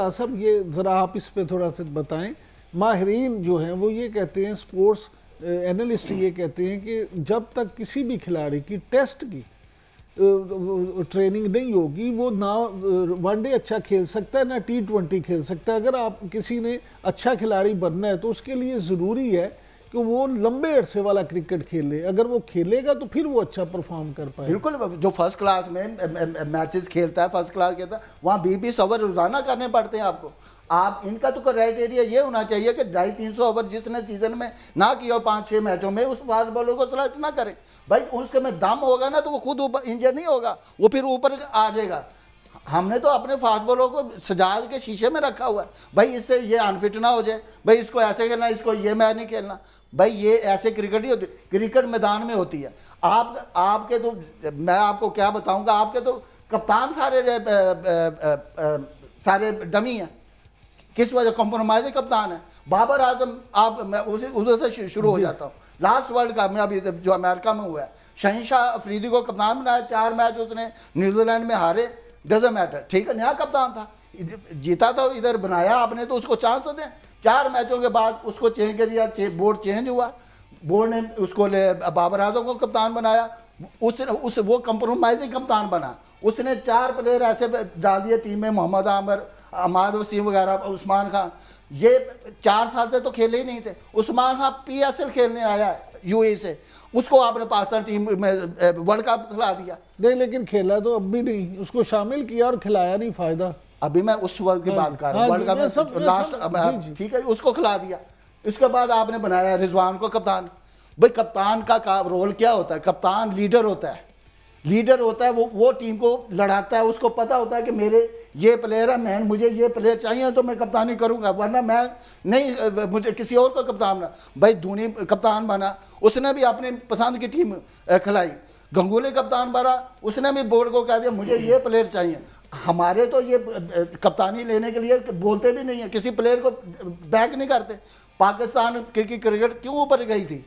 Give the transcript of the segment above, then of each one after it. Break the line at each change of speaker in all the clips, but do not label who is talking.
सब ये ज़रा आप इस पे थोड़ा सा बताएं। माहिरीन जो हैं वो ये कहते हैं, स्पोर्ट्स एनालिस्ट ये कहते हैं कि जब तक किसी भी खिलाड़ी की टेस्ट की ट्रेनिंग नहीं होगी वो ना वनडे अच्छा खेल सकता है ना T20 खेल सकता है। अगर आप किसी ने अच्छा खिलाड़ी बनना है तो उसके लिए ज़रूरी है कि वो लंबे अरसे वाला क्रिकेट खेले। अगर वो खेलेगा तो फिर वो अच्छा परफॉर्म कर पाए।
बिल्कुल, जो फर्स्ट क्लास में मैचेस खेलता है, फर्स्ट क्लास खेलता है, वहाँ 20-20 ओवर रोजाना करने पड़ते हैं आपको। आप इनका तो क्राइटेरिया ये होना चाहिए कि 250-300 ओवर जिसने सीजन में ना किया 5-6 मैचों में उस फास्ट बॉलर को सिलेक्ट ना करें भाई। उसके में दम होगा ना तो वो खुद ऊपर इंजर नहीं होगा, वो फिर ऊपर आ जाएगा। हमने तो अपने फास्ट बॉलर को सजा के शीशे में रखा हुआ है भाई, इससे ये अनफिट ना हो जाए भाई, इसको ऐसे खेलना, इसको ये मैच नहीं खेलना भाई। ये ऐसे क्रिकेट नहीं होती, क्रिकेट मैदान में होती है। आपके तो मैं आपको क्या बताऊंगा, आपके तो कप्तान सारे डमी हैं। किस वजह? कॉम्प्रोमाइज कप्तान है बाबर आजम। मैं उधर से शुरू हो जाता हूँ। लास्ट वर्ल्ड कप में अभी जो अमेरिका में हुआ है, शहनशाह अफरीदी को कप्तान बनाया, 4 मैच उसने न्यूजीलैंड में हारे, डजंट मैटर, ठीक है, नया कप्तान था, जीता तो इधर बनाया आपने, तो उसको चांस तो दें। 4 मैचों के बाद उसको चेंज कर दिया, बोर्ड चेंज हुआ, बोर्ड ने उसको बाबर आजम को कप्तान बनाया, वो कंप्रोमाइजिंग कप्तान बना। उसने 4 प्लेयर ऐसे डाल दिए टीम में, मोहम्मद आमिर, अहमद वसीम वगैरह, उस्मान खान, ये 4 साल से तो खेले ही नहीं थे। उस्मान खान PSL खेलने आया UAE से, उसको आपने पाकिस्तान टीम में वर्ल्ड कप खिला दिया।
नहीं, लेकिन खेला तो अब भी नहीं, उसको शामिल किया और खिलाया नहीं, फायदा।
अभी मैं उस वर्ल्ड की बात कर रहा हूँ, वर्ल्ड कप में लास्ट, ठीक है, उसको खिला दिया। इसके बाद आपने बनाया रिजवान को कप्तान। भाई कप्तान का रोल क्या होता है? कप्तान लीडर होता है, लीडर होता है, वो टीम को लड़ाता है। उसको पता होता है कि मेरे ये प्लेयर है, मुझे ये प्लेयर चाहिए तो मैं कप्तानी करूंगा, वरना मैं नहीं, मुझे किसी और को कप्तान बना। भाई धोनी कप्तान बना, उसने भी अपनी पसंद की टीम खिलाई। गंगुली कप्तान बना, उसने भी बोर्ड को कह दिया मुझे ये प्लेयर चाहिए। हमारे तो ये कप्तानी लेने के लिए बोलते भी नहीं है, किसी प्लेयर को बैक नहीं करते। पाकिस्तान क्रिकेट क्यों ऊपर गई थी?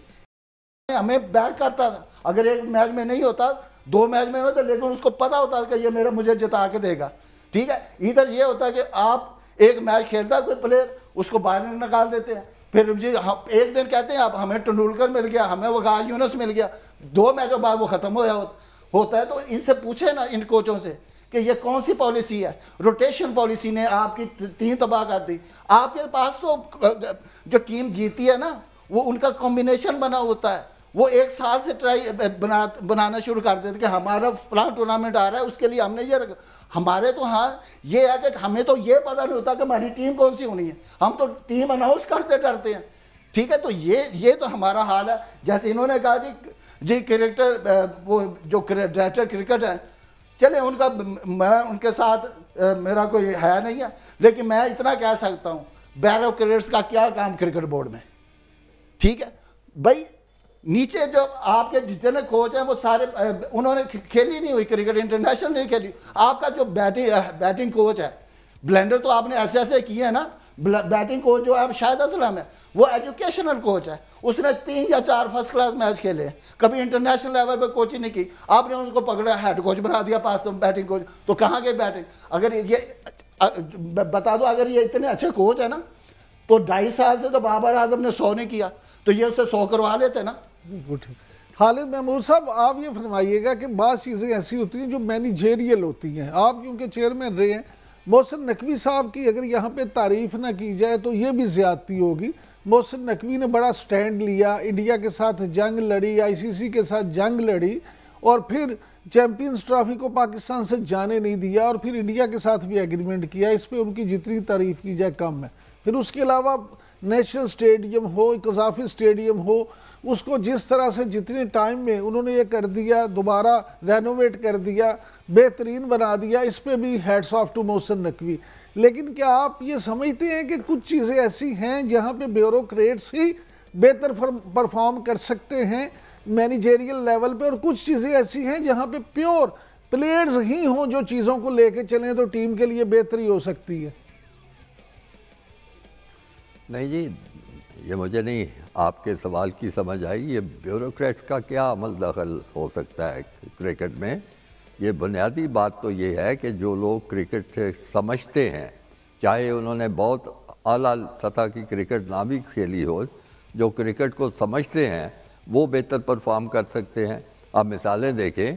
हमें बैक करता था, अगर एक मैच में नहीं होता, 2 मैच में होता, लेकिन उसको पता होता कि ये मुझे जिता के देगा, ठीक है। इधर ये होता है कि आप एक मैच खेलता है कोई प्लेयर, उसको बाहर निकाल देते हैं। फिर जी एक दिन कहते हैं आप हमें तेंदुलकर मिल गया, हमें वकास यूनुस मिल गया, 2 मैचों बाद वो खत्म होता है। तो इनसे पूछे ना, इन कोचों से, कि ये कौन सी पॉलिसी है? रोटेशन पॉलिसी ने आपकी टीम तबाह कर दी। आपके पास तो जो टीम जीती है ना, वो उनका कॉम्बिनेशन बना होता है। वो 1 साल से बनाना शुरू कर देते कि हमारा फलां टूर्नामेंट आ रहा है, उसके लिए हमने ये रखा। हमारे तो हाँ ये है कि हमें तो ये पता नहीं होता कि हमारी टीम कौन सी होनी है, हम तो टीम अनाउंस करते डरते हैं, ठीक है। तो ये तो हमारा हाल है। जैसे इन्होंने कहा जी क्रिकेटर, वो जो डायरेक्टर क्रिकेट है, चले उनका, मैं उनके साथ मेरा कोई है नहीं है, लेकिन मैं इतना कह सकता हूँ ब्यूरोक्रेट्स का क्या काम क्रिकेट बोर्ड में, ठीक है भाई। नीचे जो आपके जितने कोच हैं वो सारे उन्होंने खेली नहीं हुई क्रिकेट, इंटरनेशनल नहीं खेली। आपका जो बैटिंग कोच है, ब्लेंडर तो आपने ऐसे किए हैं ना। बैटिंग कोच जो है शाहिद असलम है, वो एजुकेशनल कोच है, उसने 3 या 4 फर्स्ट क्लास मैच खेले, कभी इंटरनेशनल लेवल पर कोचिंग नहीं की। आपने उनको पकड़ा, हेड कोच बना दिया पास बैटिंग कोच, तो कहाँ गए बैटिंग? अगर ये बता दो, अगर ये इतने अच्छे कोच है ना, तो 2.5 साल से तो बाबर आजम ने 100 नहीं किया, तो ये उससे 100 करवा लेते ना।
खालिद महमूद साहब, आप ये फरमाइएगा कि बात चीज़ें ऐसी होती हैं जो मैनेजेरियल होती हैं। आप क्योंकि चेयरमैन रहे हैं, मोहसिन नकवी साहब की अगर यहाँ पे तारीफ ना की जाए तो ये भी ज़्यादती होगी। मोहसिन नकवी ने बड़ा स्टैंड लिया, इंडिया के साथ जंग लड़ी, ICC के साथ जंग लड़ी, और फिर चैम्पियंस ट्रॉफी को पाकिस्तान से जाने नहीं दिया, और फिर इंडिया के साथ भी एग्रीमेंट किया। इस पर उनकी जितनी तारीफ की जाए कम है। फिर उसके अलावा नेशनल स्टेडियम हो, कज़ाफ़ी स्टेडियम हो, उसको जिस तरह से जितने टाइम में उन्होंने ये कर दिया, दोबारा रेनोवेट कर दिया, बेहतरीन बना दिया, इस पे भी hats off to Mohsin Naqvi. लेकिन क्या आप ये समझते हैं कि कुछ चीज़ें ऐसी हैं जहाँ पे ब्यूरोक्रेट्स ही बेहतर परफॉर्म कर सकते हैं मैनेजेरियल लेवल पे, और कुछ चीज़ें ऐसी हैं जहाँ पे प्योर प्लेयर्स ही हों जो चीज़ों को लेके चलें तो टीम के लिए बेहतरी हो सकती है?
नहीं जी, ये मुझे नहीं आपके सवाल की समझ आई। ये ब्यूरोक्रेट्स का क्या अमल दखल हो सकता है क्रिकेट में? ये बुनियादी बात तो ये है कि जो लोग क्रिकेट से समझते हैं چاہے انہوں نے بہت اعلیٰ سطح کی کرکٹ نہ بھی کھیلی ہو، جو کرکٹ کو سمجھتے ہیں وہ بہتر پرفارم کر سکتے ہیں۔ آپ مثالیں دیکھیں،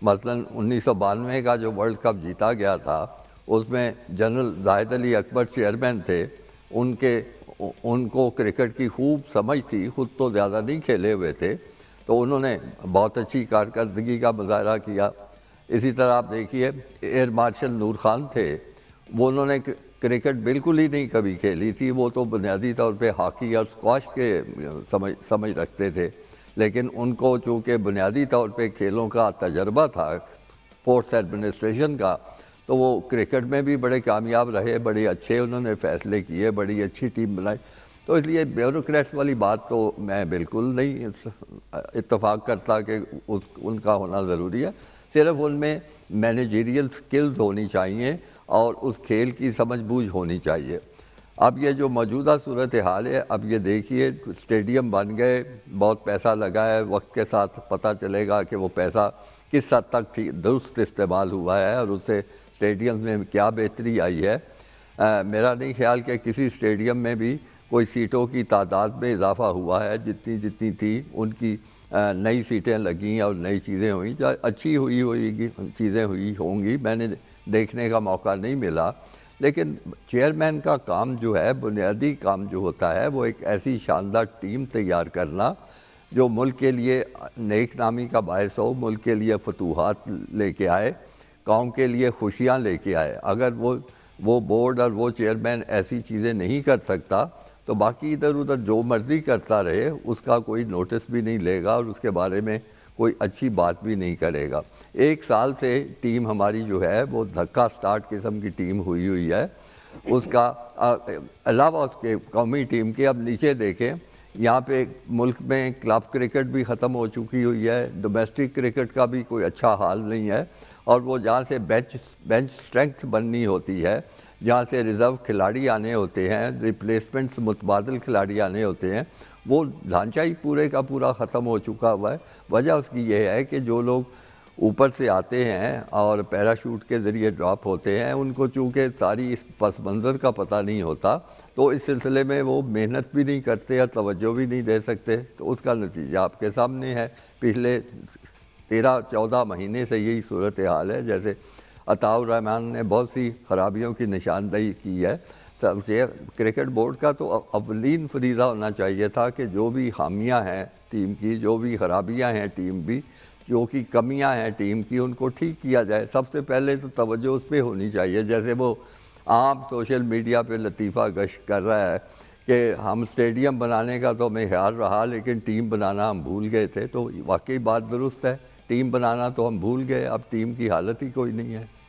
مثلاً 1992 کا جو ورلڈ کپ جیتا گیا تھا، اس میں جنرل زاہد علی اکبر چیئرمین تھے، ان کو کرکٹ کی خوب سمجھ تھی، خود تو زیادہ نہیں کھیلے ہوئے تھے، تو انہوں نے بہت اچھی کارکردگی کا مظاہرہ کیا۔ اسی طرح آپ دیکھیے ایئر مارشل نور خان تھے، وہ انہوں نے کرکٹ بالکل ہی نہیں کبھی کھیلی تھی، وہ تو بنیادی طور پہ ہاکی اور اسکواش کے سمجھ رکھتے تھے، لیکن ان کو چونکہ بنیادی طور پہ کھیلوں کا تجربہ تھا، اسپورٹس ایڈمنسٹریشن کا، تو وہ کرکٹ میں بھی بڑے کامیاب رہے، بڑے اچھے انہوں نے فیصلے کیے، بڑی اچھی ٹیم بنائی۔ تو اس لیے بیوروکریٹس والی بات تو میں بالکل نہیں اتفاق کرتا کہ ان کا ہونا ضروری ہے، صرف ان میں مینیجریل سکلز ہونی چاہیے اور اس کھیل کی سمجھ بوجھ ہونی چاہیے۔ اب یہ جو موجودہ صورتحال ہے، اب یہ دیکھیے اسٹیڈیم بن گئے، بہت پیسہ لگا ہے، وقت کے ساتھ پتہ چلے گا کہ وہ پیسہ کس حد تک درست استعمال ہوا ہے اور اس سے اسٹیڈیم میں کیا بہتری آئی ہے۔ میرا نہیں خیال کہ کسی اسٹیڈیم میں بھی کوئی سیٹوں کی تعداد میں اضافہ ہوا ہے، جتنی تھی ان کی نئی سیٹیں لگیں اور نئی چیزیں ہوئیں، اچھی چیزیں ہوئی ہوں گی، میں نے دیکھنے کا موقع نہیں ملا، لیکن چیئرمین کا کام جو ہے، بنیادی کام جو ہوتا ہے، وہ ایک ایسی شاندار ٹیم تیار کرنا جو ملک کے لیے نیک نامی کا باعث ہو، ملک کے لیے فتوحات لے کے آئے، قوم کے لیے خوشیاں لے کے آئے۔ اگر وہ بورڈ اور وہ چیئرمین ایسی چیزیں نہیں کر سکتا تو باقی ادھر ادھر جو مرضی کرتا رہے، اس کا کوئی نوٹس بھی نہیں لے گا اور اس کے بارے میں کوئی اچھی بات بھی نہیں کرے گا۔ ایک سال سے ٹیم ہماری جو ہے وہ دھکا سٹارٹ قسم کی ٹیم ہوئی ہے، اس کا علاوہ اس کے قومی ٹیم کے اب نیچے دیکھیں، یہاں پہ ملک میں کلب کرکٹ بھی ختم ہو چکی ہوئی ہے، ڈومیسٹک کرکٹ کا بھی کوئی اچھا حال نہیں ہے، اور وہ جہاں سے بینچ سٹرینگتھ بننی ہوتی ہے، جہاں سے ریزرو کھلاڑی آنے ہوتے ہیں، ریپلیسمنٹس متبادل کھلاڑی آنے ہوتے ہیں، وہ ڈھانچہ ہی پورے کا پورا ختم ہو چکا ہوا ہے۔ وجہ اس کی یہ ہے کہ جو لوگ اوپر سے آتے ہیں اور پیراشوٹ کے ذریعے ڈراپ ہوتے ہیں، ان کو چونکہ ساری اس پس منظر کا پتہ نہیں ہوتا، تو اس سلسلے میں وہ محنت بھی نہیں کرتے اور توجہ بھی نہیں دے سکتے، تو اس کا نتیجہ آپ کے سامنے ہے۔ پچھلے 13-14 مہینے سے یہی صورتحال ہے۔ جیسے عطاء الرحمن نے بہت سی خرابیوں کی نشاندہی کی ہے، کرکٹ بورڈ کا تو اولین فریضہ ہونا چاہیے تھا کہ جو بھی خامیاں ہیں ٹیم کی، جو بھی خرابیاں ہیں ٹیم بھی، جو کہ کمیاں ہیں ٹیم کی، ان کو ٹھیک کیا جائے۔ سب سے پہلے تو توجہ اس پہ ہونی چاہیے، جیسے وہ عام سوشل میڈیا پہ لطیفہ گشت کر رہا ہے کہ ہم اسٹیڈیم بنانے کا تو ہمیں خیال رہا لیکن ٹیم بنانا ہم بھول گئے تھے، تو واقعی بات درست ہے، ٹیم بنانا تو ہم بھول گئے، اب ٹیم کی حالت ہی کوئی نہیں ہے۔